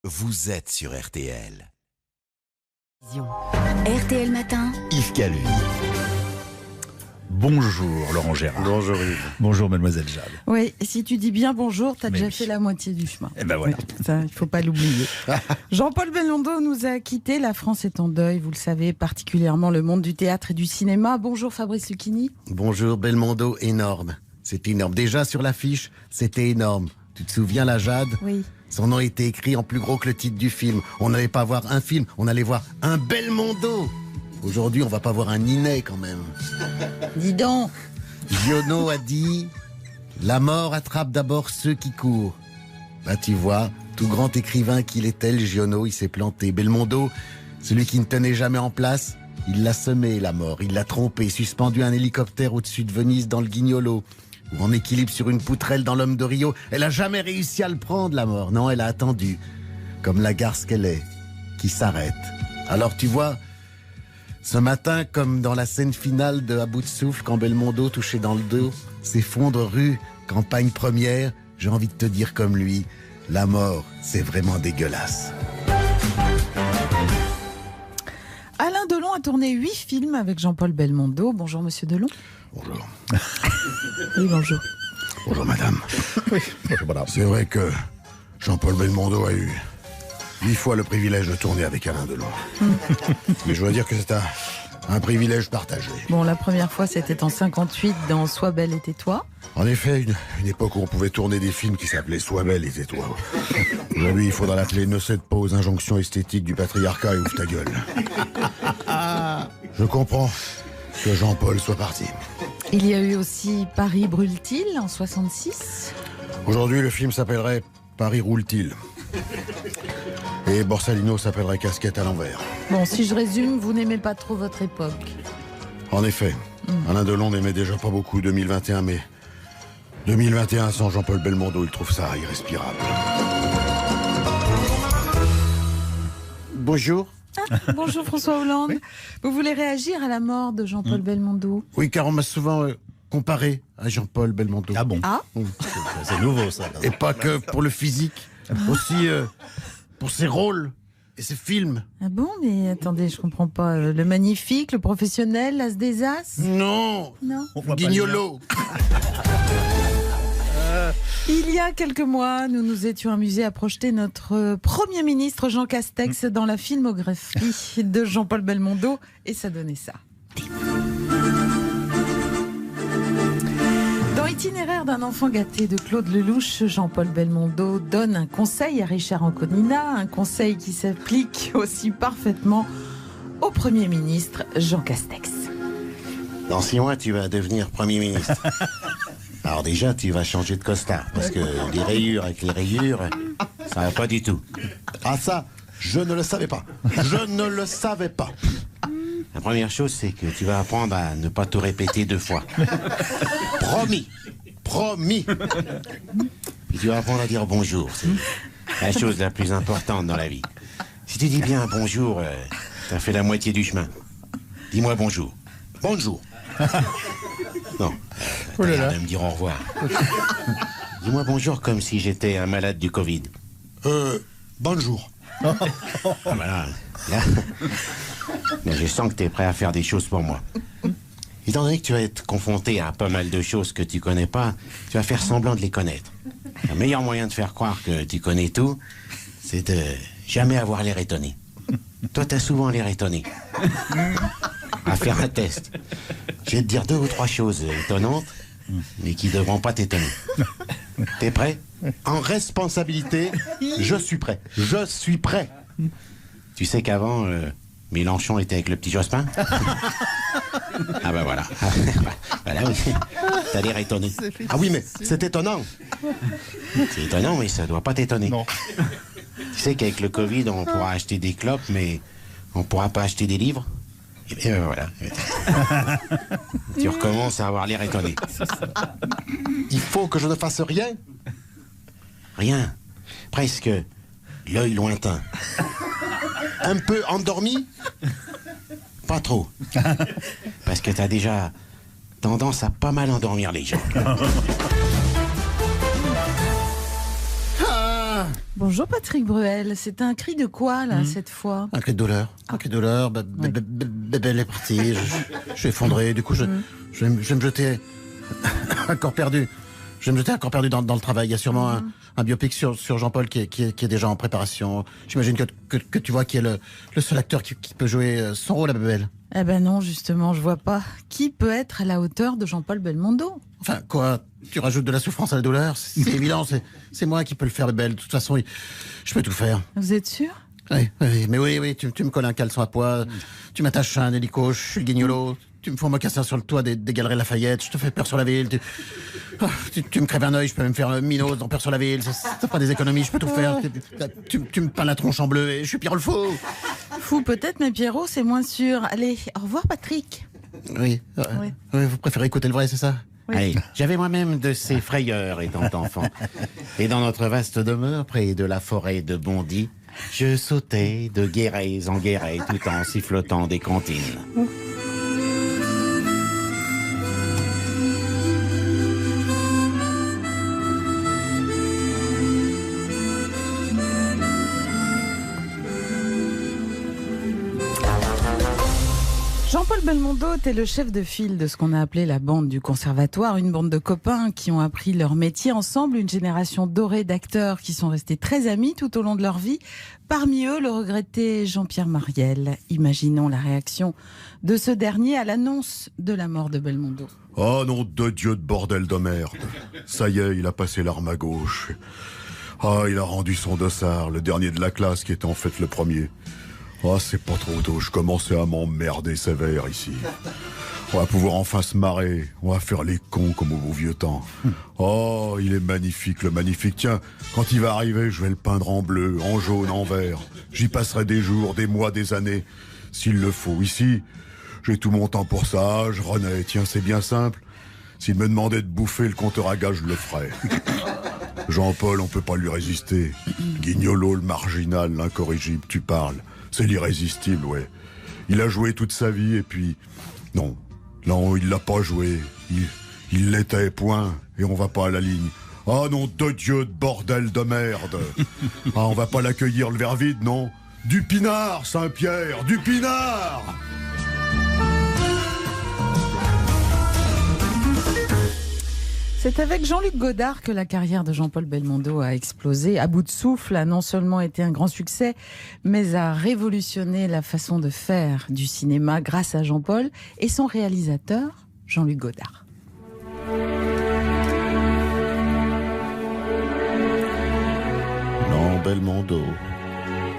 Vous êtes sur RTL. RTL Matin. Yves Calvi. Bonjour Laurent Gérard. Bonjour Yves. Bonjour Mademoiselle Jade. Oui, et si tu dis bien bonjour, t'as Mais déjà oui. fait la moitié du chemin. Et ben voilà. Oui, ça, il ne faut pas l'oublier. Jean-Paul Belmondo nous a quittés. La France est en deuil, vous le savez, particulièrement le monde du théâtre et du cinéma. Bonjour Fabrice Lucchini. Bonjour Belmondo, énorme. C'était énorme. Déjà sur l'affiche, c'était énorme. Tu te souviens la Jade ? Oui. Son nom était écrit en plus gros que le titre du film. On n'allait pas voir un film, on allait voir un Belmondo. Aujourd'hui, on va pas voir un Ninet quand même. Dis donc. Giono a dit « La mort attrape d'abord ceux qui courent ». Bah tu vois, tout grand écrivain qu'il était, le Giono, il s'est planté. Belmondo, celui qui ne tenait jamais en place, il l'a semé la mort, il l'a trompé, suspendu un hélicoptère au-dessus de Venise dans le Guignolo, ou en équilibre sur une poutrelle dans l'Homme de Rio. Elle a jamais réussi à le prendre, la mort. Non, elle a attendu, comme la garce qu'elle est, qui s'arrête. Alors tu vois, ce matin, comme dans la scène finale de À bout de souffle, quand Belmondo, touché dans le dos, s'effondre rue Campagne Première, j'ai envie de te dire comme lui, la mort, c'est vraiment dégueulasse. Alain Delon a tourné 8 films avec Jean-Paul Belmondo. Bonjour Monsieur Delon. Bonjour. Oui, bonjour. Bonjour madame. C'est vrai que Jean-Paul Belmondo a eu 8 fois le privilège de tourner avec Alain Delon. Mais je dois dire que c'est un privilège partagé. Bon, la première fois, c'était en 58 dans Sois belle et tais-toi. En effet, une époque où on pouvait tourner des films qui s'appelaient Sois belle et tais-toi. Aujourd'hui, il faudra l'appeler Ne cède pas aux injonctions esthétiques du patriarcat et ouvre ta gueule. Je comprends que Jean-Paul soit parti. Il y a eu aussi Paris brûle-t-il en 66. Aujourd'hui, le film s'appellerait Paris roule-t-il. Et Borsalino s'appellerait Casquette à l'envers. Bon, si je résume, vous n'aimez pas trop votre époque. En effet, Alain Delon n'aimait déjà pas beaucoup 2021, mais 2021 sans Jean-Paul Belmondo, il trouve ça irrespirable. Bonjour. Bonjour François Hollande. Oui. Vous voulez réagir à la mort de Jean-Paul Belmondo? Oui, car on m'a souvent comparé à Jean-Paul Belmondo. Ah bon? Ah, C'est nouveau ça. Et pas que pour le physique, aussi pour ses rôles et ses films. ah bon, mais attendez, je comprends pas. Le magnifique, le professionnel, l'as des as? Non, Non. On voit pas Guignolo. Il y a quelques mois, nous nous étions amusés à projeter notre Premier ministre Jean Castex dans la filmographie de Jean-Paul Belmondo, et ça donnait ça. Dans Itinéraire d'un enfant gâté de Claude Lelouch, Jean-Paul Belmondo donne un conseil à Richard Anconina, un conseil qui s'applique aussi parfaitement au Premier ministre Jean Castex. Dans 6 mois, tu vas devenir Premier ministre. Alors déjà, tu vas changer de costard, parce que les rayures avec les rayures, ça va pas du tout. Ah ça, je ne le savais pas. Je ne le savais pas. La première chose, c'est que tu vas apprendre à ne pas tout répéter 2 fois. Promis. Promis. Et tu vas apprendre à dire bonjour. C'est la chose la plus importante dans la vie. Si tu dis bien bonjour, t'as fait la moitié du chemin. Dis-moi bonjour. Bonjour. Non, t'as l'air de me dire au revoir. Dis-moi bonjour comme si j'étais un malade du Covid. Bonjour. Ah voilà, là, je sens que t'es prêt à faire des choses pour moi. Étant donné que tu vas être confronté à pas mal de choses que tu connais pas, tu vas faire semblant de les connaître. Le meilleur moyen de faire croire que tu connais tout, c'est de jamais avoir l'air étonné. Toi, t'as souvent l'air étonné. À faire un test. Je vais te dire 2 ou 3 choses étonnantes, mais qui ne devront pas t'étonner. T'es prêt? En responsabilité, je suis prêt. Je suis prêt. Tu sais qu'avant, Mélenchon était avec le petit Jospin? Ah ben voilà. Voilà, oui. T'as l'air étonné. Ah oui, mais c'est étonnant. C'est étonnant, mais ça doit pas t'étonner. Non. Tu sais qu'avec le Covid, on pourra acheter des clopes, mais on pourra pas acheter des livres? Et bien voilà. Tu recommences à avoir l'air étonné. Il faut que je ne fasse rien? Rien. Presque l'œil lointain. Un peu endormi? Pas trop. Parce que t'as déjà tendance à pas mal endormir les gens. Bonjour Patrick Bruel, c'est un cri de quoi là cette fois? Un cri de douleur. Un cri de douleur. Bébel est parti. Je suis effondré. Du coup, je vais me jeter un corps perdu. Je vais me jeter un corps perdu dans le travail. Il y a sûrement un biopic sur Jean-Paul qui est déjà en préparation. J'imagine que tu vois qui est le seul acteur qui peut jouer son rôle à Bébel. Eh ben non, justement, je vois pas. Qui peut être à la hauteur de Jean-Paul Belmondo? Enfin, quoi? Tu rajoutes de la souffrance à la douleur? C'est évident, c'est moi qui peux le faire, Bébel. De toute façon, je peux tout faire. Vous êtes sûr? Oui, mais oui, tu me colles un caleçon à poids, tu m'attaches à un hélico, je suis le guignolo, tu me fous un mocassin sur le toit des Galeries Lafayette, je te fais peur sur la ville, tu me crèves un œil, je peux même faire Minos dans Peur sur la ville, ça fera des économies, je peux tout faire. Tu me peins la tronche en bleu et je suis Pierrot le Fou. Fou peut-être, mais Pierrot, c'est moins sûr. Allez, au revoir Patrick. Oui, vous préférez écouter le vrai, c'est ça? Oui. Allez, j'avais moi-même de ces frayeurs étant enfant. Et dans notre vaste demeure, près de la forêt de Bondy, je sautais de guérets en guérets tout en sifflotant des comptines. Jean-Paul Belmondo était le chef de file de ce qu'on a appelé la bande du conservatoire, une bande de copains qui ont appris leur métier ensemble, une génération dorée d'acteurs qui sont restés très amis tout au long de leur vie. Parmi eux, le regretté Jean-Pierre Mariel. Imaginons la réaction de ce dernier à l'annonce de la mort de Belmondo. Oh nom de Dieu de bordel de merde. Ça y est, il a passé l'arme à gauche. Ah, il a rendu son dossard, le dernier de la classe qui était en fait le premier. Ah, c'est pas trop tôt, je commençais à m'emmerder sévère ici. On va pouvoir enfin se marrer, on va faire les cons comme au beau vieux temps. Oh, il est magnifique, le magnifique. Tiens, quand il va arriver, je vais le peindre en bleu, en jaune, en vert. J'y passerai des jours, des mois, des années, s'il le faut. Ici, j'ai tout mon temps pour ça, je renais. Tiens, c'est bien simple. S'il me demandait de bouffer le compteur à gaz, je le ferais. Jean-Paul, on peut pas lui résister. Guignolo, le marginal, l'incorrigible, tu parles. C'est l'irrésistible, ouais. Il a joué toute sa vie et puis... Non, il l'a pas joué. Il l'était, point. Et on va pas à la ligne. Ah non, de Dieu, de bordel de merde. Ah, on va pas l'accueillir le verre vide, non. Du pinard, Saint-Pierre, du pinard. C'est avec Jean-Luc Godard que la carrière de Jean-Paul Belmondo a explosé. À bout de souffle, a non seulement été un grand succès, mais a révolutionné la façon de faire du cinéma grâce à Jean-Paul et son réalisateur, Jean-Luc Godard. Nom Belmondo,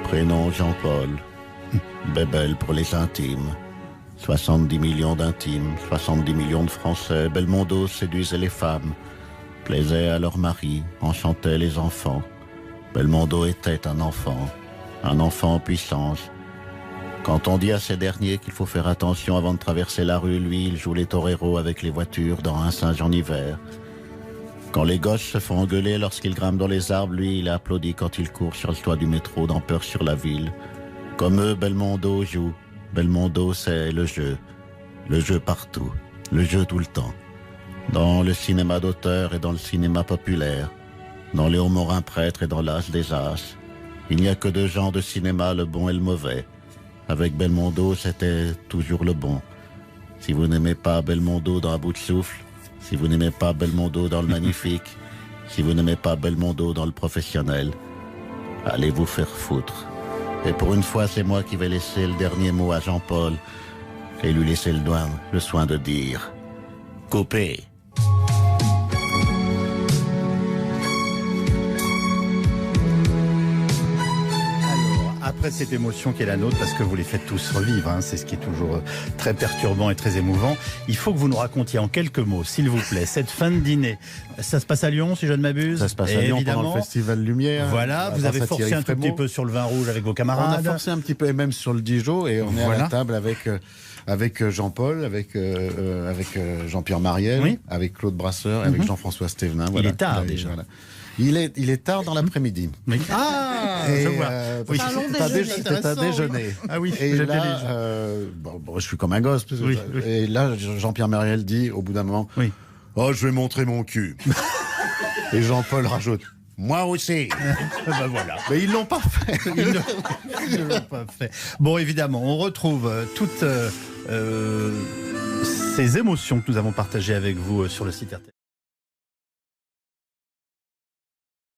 prénom Jean-Paul, Bébel pour les intimes. 70 millions d'intimes, 70 millions de Français. Belmondo séduisait les femmes, plaisait à leurs maris, enchantait les enfants. Belmondo était un enfant en puissance. Quand on dit à ces derniers qu'il faut faire attention avant de traverser la rue, lui, il joue les toreros avec les voitures dans un singe en hiver. Quand les gosses se font engueuler lorsqu'ils grimpent dans les arbres, lui, il applaudit quand il court sur le toit du métro dans Peur sur la ville. Comme eux, Belmondo joue. Belmondo, c'est le jeu partout, le jeu tout le temps. Dans le cinéma d'auteur et dans le cinéma populaire, dans Léon Morin prêtre et dans l'As des As. Il n'y a que deux genres de cinéma, le bon et le mauvais. Avec Belmondo, c'était toujours le bon. Si vous n'aimez pas Belmondo dans À bout de souffle, si vous n'aimez pas Belmondo dans le magnifique, si vous n'aimez pas Belmondo dans le professionnel, allez vous faire foutre. Et pour une fois, c'est moi qui vais laisser le dernier mot à Jean-Paul et lui laisser le soin de dire « Coupez ». Après cette émotion qui est la nôtre, parce que vous les faites tous revivre, hein, c'est ce qui est toujours très perturbant et très émouvant, il faut que vous nous racontiez en quelques mots, s'il vous plaît, cette fin de dîner. Ça se passe à Lyon, si je ne m'abuse. Ça se passe à Lyon pendant le Festival Lumière. Voilà, vous avez forcé un tout petit peu sur le vin rouge avec vos camarades. On a forcé un petit peu, et même sur le Dijon, et on est à la table avec Jean-Paul, avec Jean-Pierre Mariel, oui, avec Claude Brasseur, avec Jean-François Stévenin. Il est tard déjà. Voilà. Il est tard dans l'après-midi. Oui. Ah, et, je vois. Oui. C'est un déjeuner. Ah oui, et là, je suis comme un gosse. Oui. Et là, Jean-Pierre Mariel dit, au bout d'un moment, oui, Oh, je vais montrer mon cul. Et Jean-Paul rajoute, Moi aussi. Ben voilà. Mais ils l'ont pas fait. Ils ne l'ont pas fait. Bon, évidemment, on retrouve toutes ces émotions que nous avons partagées avec vous sur le site RTL.